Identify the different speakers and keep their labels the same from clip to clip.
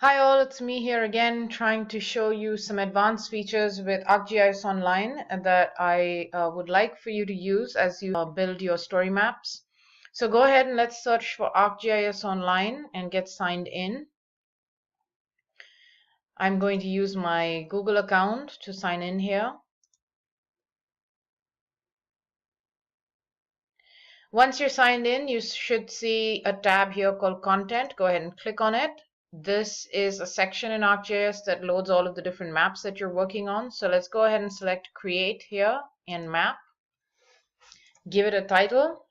Speaker 1: Hi all, it's me here again trying to show you some advanced features with ArcGIS Online that I would like for you to use as you build your story maps. So go ahead and let's search for ArcGIS Online and get signed in. I'm going to use my Google account to sign in here. Once you're signed in, you should see a tab here called Content. Go ahead and click on it. This is a section in ArcGIS that loads all of the different maps that you're working on. So let's go ahead and select Create here in Map. Give it a title.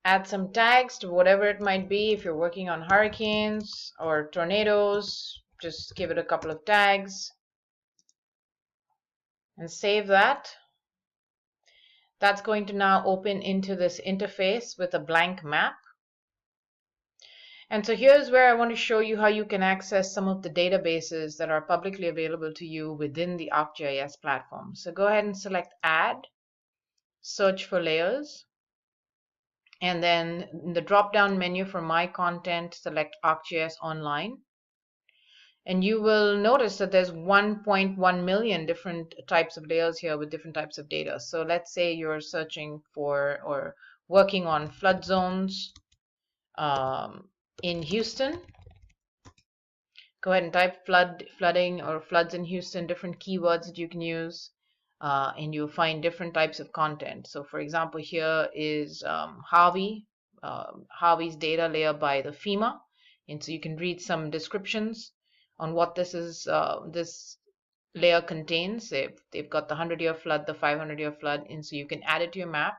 Speaker 1: Add some tags to whatever it might be. If you're working on hurricanes or tornadoes, just give it a couple of tags and save that. That's going to now open into this interface with a blank map. And so here's where I want to show you how you can access some of the databases that are publicly available to you within the ArcGIS platform. So go ahead and select Add, search for layers, and then in the drop-down menu for My Content, select ArcGIS Online. And you will notice that there's 1.1 million different types of layers here with different types of data. So let's say you're searching for or working on flood zones in Houston. Go ahead and type flooding or floods in Houston, different keywords that you can use, and you'll find different types of content. So for example, here is Harvey's data layer by the FEMA. And so you can read some descriptions on what this layer contains. They've got the 100-year flood, the 500-year flood, and so you can add it to your map.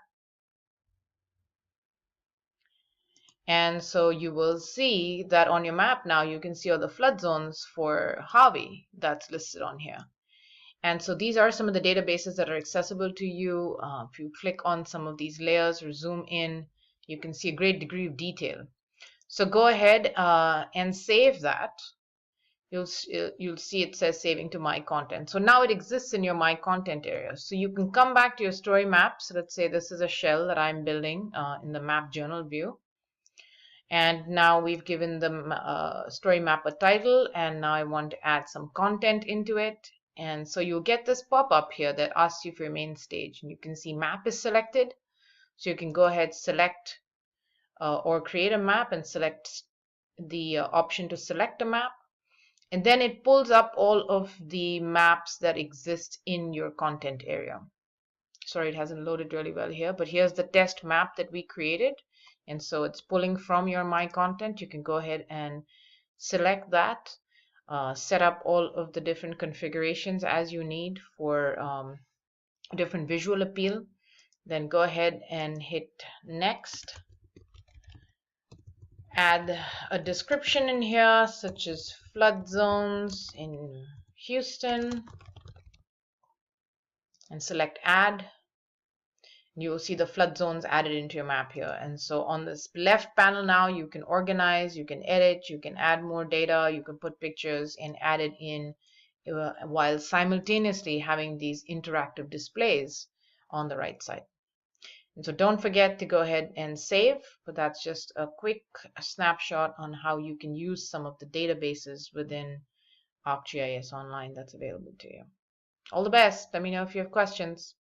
Speaker 1: And so you will see that on your map now you can see all the flood zones for Harvey that's listed on here. And so these are some of the databases that are accessible to you. If you click on some of these layers or zoom in, you can see a great degree of detail. So go ahead and save that. You'll see it says saving to My Content. So now it exists in your My Content area. So you can come back to your story maps. Let's say this is a shell that I'm building in the map journal view. And now we've given the story map a title, and now I want to add some content into it. And so you'll get this pop-up here that asks you for your main stage. And you can see map is selected. So you can go ahead, select or create a map and select the option to select a map. And then it pulls up all of the maps that exist in your content area. Sorry, it hasn't loaded really well here, but here's the test map that we created. And so it's pulling from your My Content. You can go ahead and select that, set up all of the different configurations as you need for different visual appeal. Then go ahead and hit Next. Add a description in here, such as flood zones in Houston, and select Add. You will see the flood zones added into your map here. And so on this left panel now, you can organize, you can edit, you can add more data, you can put pictures and add it in while simultaneously having these interactive displays on the right side. And so don't forget to go ahead and save, but that's just a quick snapshot on how you can use some of the databases within ArcGIS Online that's available to you. All the best. Let me know if you have questions.